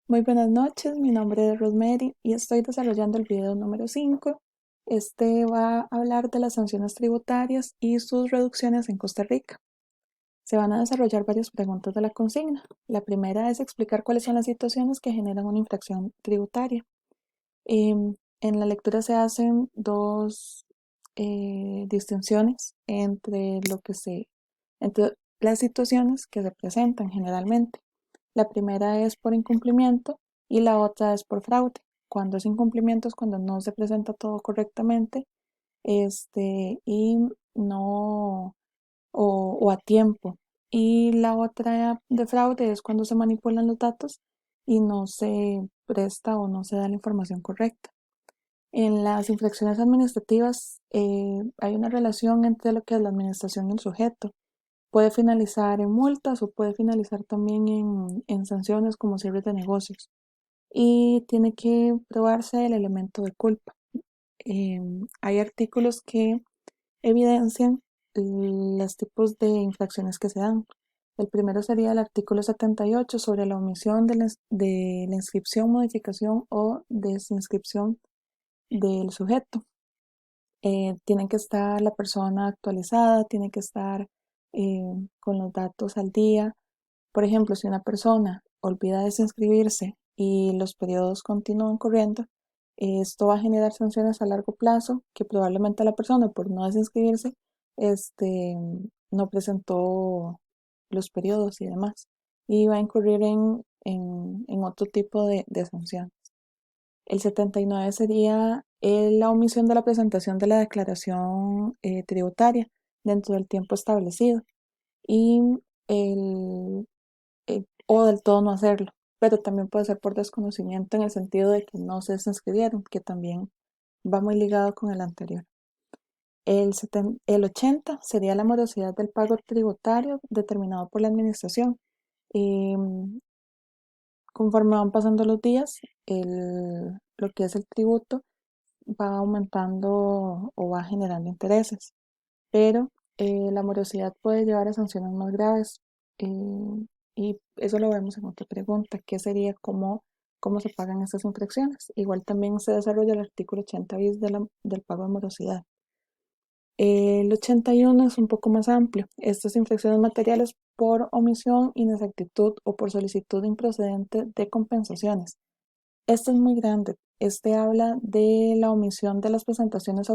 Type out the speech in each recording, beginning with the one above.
Muy buenas noches, mi nombre es Rosemary y estoy desarrollando el video número 5. Este va a hablar de las sanciones tributarias y sus reducciones en Costa Rica. Se van a desarrollar varias preguntas de la consigna. La primera es explicar cuáles son las situaciones que generan una infracción tributaria. En la lectura se hacen dos distinciones entre las situaciones que se presentan generalmente. La primera es por incumplimiento y la otra es por fraude. Cuando es incumplimiento es cuando no se presenta todo correctamente, y no, o a tiempo. Y la otra de fraude es cuando se manipulan los datos y no se presta o no se da la información correcta. En las infracciones administrativas hay una relación entre lo que es la administración y el sujeto. Puede finalizar en multas o puede finalizar también en sanciones como cierre de negocios. Y tiene que probarse el elemento de culpa. Hay artículos que evidencian los tipos de infracciones que se dan. El primero sería el artículo 78 sobre la omisión de la inscripción, modificación o desinscripción del sujeto. Tiene que estar la persona actualizada, tiene que estar con los datos al día. Por ejemplo, si una persona olvida desinscribirse y los periodos continúan corriendo, esto va a generar sanciones a largo plazo que probablemente la persona por no desinscribirse este, no presentó los periodos y demás. Y va a incurrir en otro tipo de sanción. El 79 sería la omisión de la presentación de la declaración tributaria dentro del tiempo establecido y el, o del todo no hacerlo, pero también puede ser por desconocimiento en el sentido de que no se inscribieron, que también va muy ligado con el anterior. El 80 sería la morosidad del pago tributario determinado por la administración. Conforme van pasando los días, lo que es el tributo va aumentando o va generando intereses, pero la morosidad puede llevar a sanciones más graves, y eso lo vemos en otra pregunta, que sería cómo se pagan estas infracciones. Igual también se desarrolla el artículo 80 bis del pago de morosidad. El 81 es un poco más amplio. Estas infracciones materiales por omisión, inexactitud o por solicitud improcedente de compensaciones. Este es muy grande. Este habla de la omisión de las presentaciones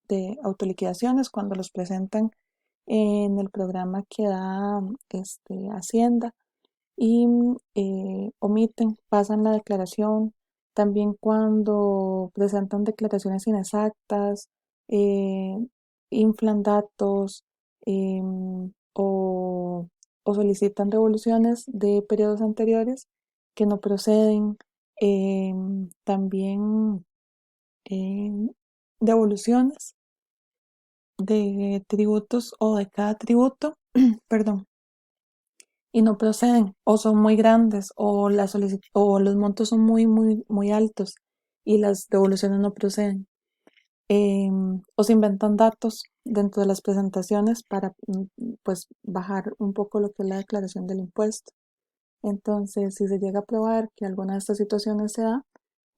de autoliquidaciones cuando los presentan en el programa que da Hacienda y omiten, pasan la declaración. También cuando presentan declaraciones inexactas, eh, inflan datos, o, o solicitan devoluciones de periodos anteriores que no proceden. También devoluciones de tributos o de cada tributo, perdón, y no proceden o son muy grandes o los montos son muy altos y las devoluciones no proceden. O se inventan datos dentro de las presentaciones para pues bajar un poco lo que es la declaración del impuesto. Entonces, si se llega a probar que alguna de estas situaciones se da,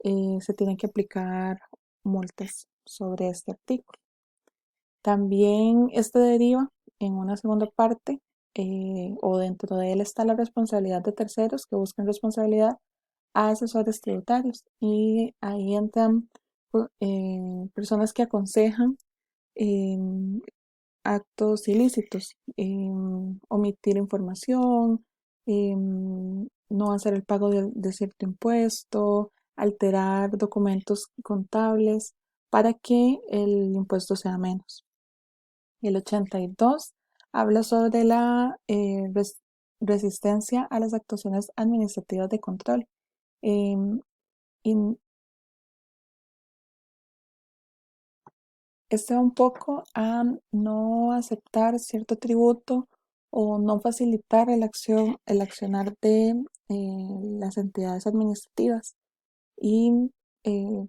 se tienen que aplicar multas sobre este artículo. También este deriva en una segunda parte, o dentro de él está la responsabilidad de terceros que buscan responsabilidad a asesores tributarios, y ahí entran personas que aconsejan em, actos ilícitos, omitir información, no hacer el pago de cierto impuesto, alterar documentos contables para que el impuesto sea menos. El 82 habla sobre la resistencia a las actuaciones administrativas de control. Em, y este va un poco a no aceptar cierto tributo o no facilitar el accionar de las entidades administrativas. Y eh,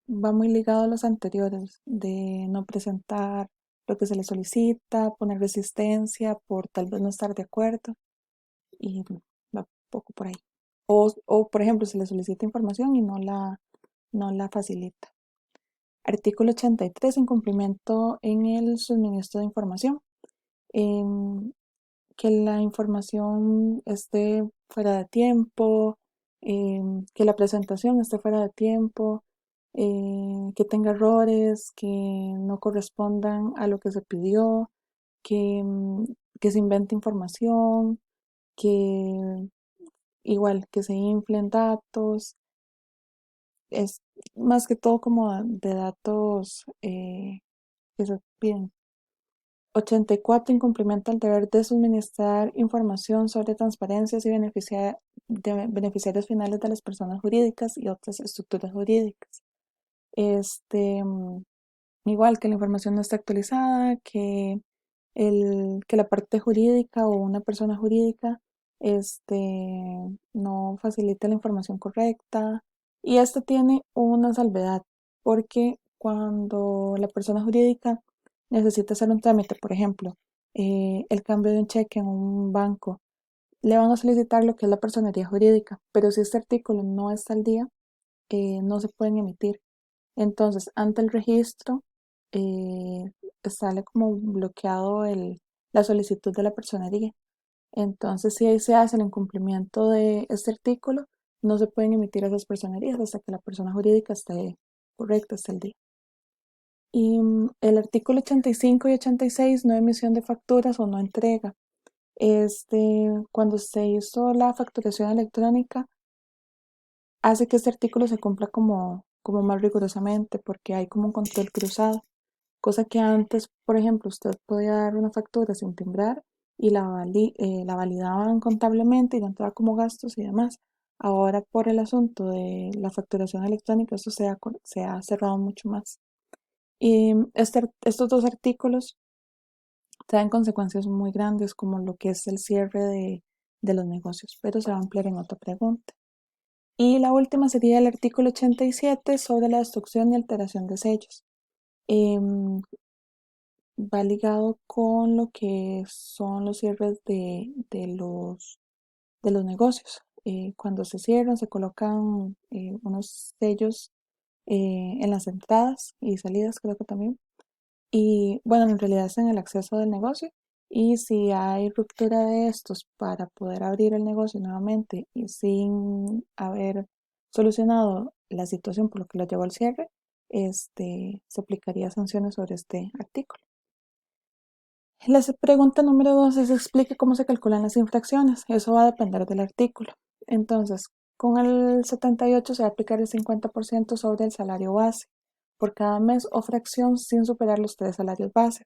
va muy ligado a los anteriores, de no presentar lo que se le solicita, poner resistencia por tal vez no estar de acuerdo, y va un poco por ahí. o por ejemplo, se le solicita información y no la facilita. Artículo 83, incumplimiento en el suministro de información. Em, que la información esté fuera de tiempo, que la presentación esté fuera de tiempo, que tenga errores, que no correspondan a lo que se pidió, que, que se invente información, que igual que se inflen datos, es más que todo como de datos que se piden. 84. Incumplimiento al deber de suministrar información sobre transparencias y beneficiarios finales de las personas jurídicas y otras estructuras jurídicas. Este, igual que la información no está actualizada, que la parte jurídica o una persona jurídica este, no facilita la información correcta. Y esto tiene una salvedad, porque cuando la persona jurídica necesita hacer un trámite, por ejemplo, el cambio de un cheque en un banco, le van a solicitar lo que es la personería jurídica, pero si este artículo no está al día, no se pueden emitir. Entonces, ante el registro, eh, sale como bloqueado la solicitud de la personería. Entonces, si ahí se hace el incumplimiento de este artículo, no se pueden emitir esas personerías hasta que la persona jurídica esté correcta, esté el día. Y el artículo 85 y 86, no emisión de facturas o no entrega. Cuando se hizo la facturación electrónica, hace que este artículo se cumpla como más rigurosamente porque hay como un control cruzado, cosa que antes, por ejemplo, usted podía dar una factura sin timbrar y la validaban contablemente y no entraba como gastos y demás. Ahora por el asunto de la facturación electrónica, eso se ha cerrado mucho más. Y estos dos artículos traen consecuencias muy grandes como lo que es el cierre de los negocios, pero se va a ampliar en otra pregunta. Y la última sería el artículo 87 sobre la destrucción y alteración de sellos. Em, Va ligado con lo que son los cierres de los negocios. Cuando se cierran, se colocan unos sellos en las entradas y salidas, creo que también. Y bueno, en realidad es en el acceso del negocio. Y si hay ruptura de estos para poder abrir el negocio nuevamente y sin haber solucionado la situación por lo que lo llevó al cierre, se aplicaría sanciones sobre este artículo. La pregunta número 2 es explique cómo se calculan las infracciones. Eso va a depender del artículo. Entonces, con el 78 se va a aplicar el 50% sobre el salario base por cada mes o fracción sin superar los 3 salarios base.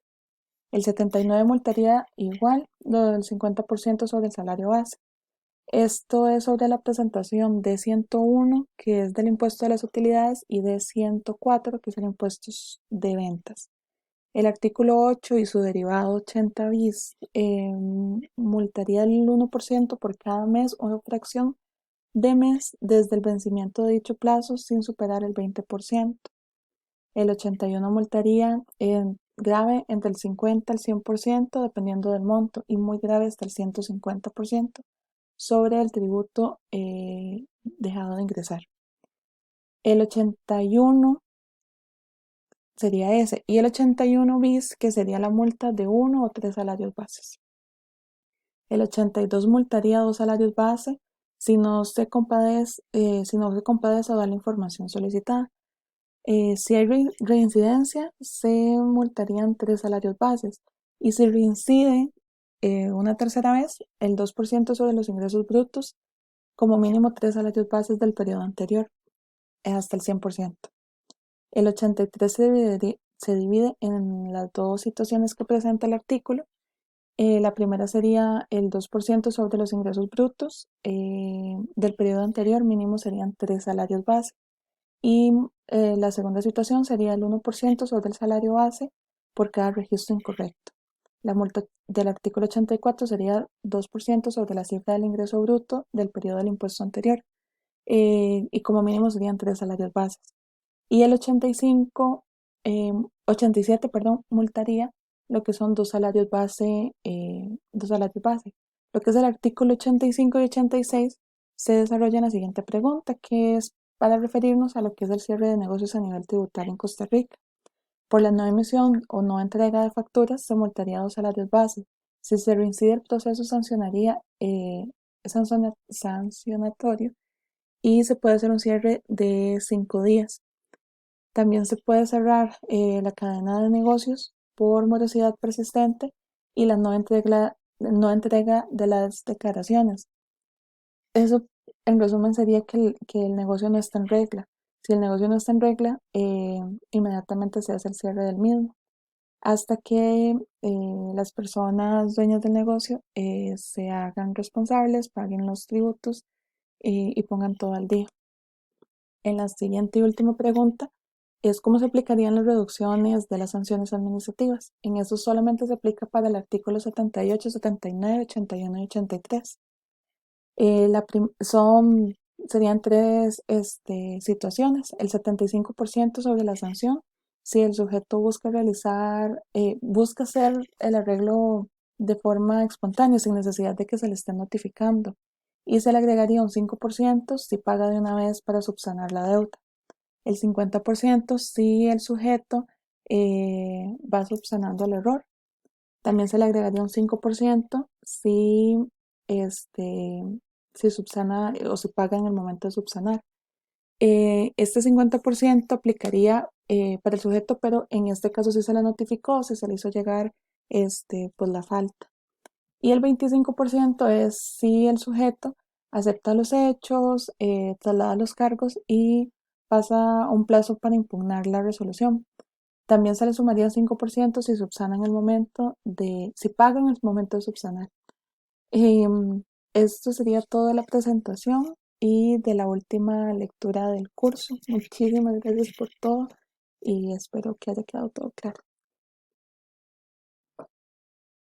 El 79 multaría igual lo del 50% sobre el salario base. Esto es sobre la presentación de 101, que es del impuesto de las utilidades, y de 104, que es el impuesto de ventas. El artículo 8 y su derivado 80 bis multaría el 1% por cada mes o fracción de mes desde el vencimiento de dicho plazo sin superar el 20%. El 81 multaría grave entre el 50 al 100% dependiendo del monto y muy grave hasta el 150% sobre el tributo dejado de ingresar. El 81 sería ese, y el 81 bis, que sería la multa de 1 o 3 salarios bases. El 82 multaría 2 salarios base si no se compadece o da la información solicitada. Si hay reincidencia, se multarían 3 salarios bases. Y si reincide una tercera vez, el 2% sobre los ingresos brutos, como mínimo 3 salarios bases del periodo anterior, hasta el 100%. El 83 se divide en las dos situaciones que presenta el artículo. La primera sería el 2% sobre los ingresos brutos del periodo anterior, mínimo serían 3 salarios base. Y la segunda situación sería el 1% sobre el salario base por cada registro incorrecto. La multa del artículo 84 sería 2% sobre la cifra del ingreso bruto del periodo del impuesto anterior y como mínimo serían 3 salarios bases. Y el 87, perdón, multaría lo que son 2 salarios base. Lo que es el artículo 85 y 86 se desarrolla la siguiente pregunta, que es para referirnos a lo que es el cierre de negocios a nivel tributario en Costa Rica. Por la no emisión o no entrega de facturas se multaría 2 salarios base. Si se reincide el proceso sancionatorio y se puede hacer un cierre de 5 días. También se puede cerrar la cadena de negocios por morosidad persistente y la no entrega de las declaraciones. Eso, en resumen, sería que el negocio no está en regla. Si el negocio no está en regla, inmediatamente se hace el cierre del mismo, hasta que las personas dueñas del negocio se hagan responsables, paguen los tributos y pongan todo al día. En la siguiente y última pregunta es cómo se aplicarían las reducciones de las sanciones administrativas. En eso solamente se aplica para el artículo 78, 79, 81 y 83. Serían tres situaciones. El 75% sobre la sanción, si el sujeto busca hacer el arreglo de forma espontánea, sin necesidad de que se le esté notificando. Y se le agregaría un 5% si paga de una vez para subsanar la deuda. El 50% si el sujeto va subsanando el error. También se le agregaría un 5% este, si subsana o si paga en el momento de subsanar. Este 50% aplicaría para el sujeto, pero en este caso sí se le notificó, si se le hizo llegar pues la falta. Y el 25% es si el sujeto acepta los hechos, traslada los cargos y pasa un plazo para impugnar la resolución. También se le sumaría un 5% si si paga en el momento de subsanar. Esto sería toda la presentación y de la última lectura del curso. Muchísimas gracias por todo y espero que haya quedado todo claro.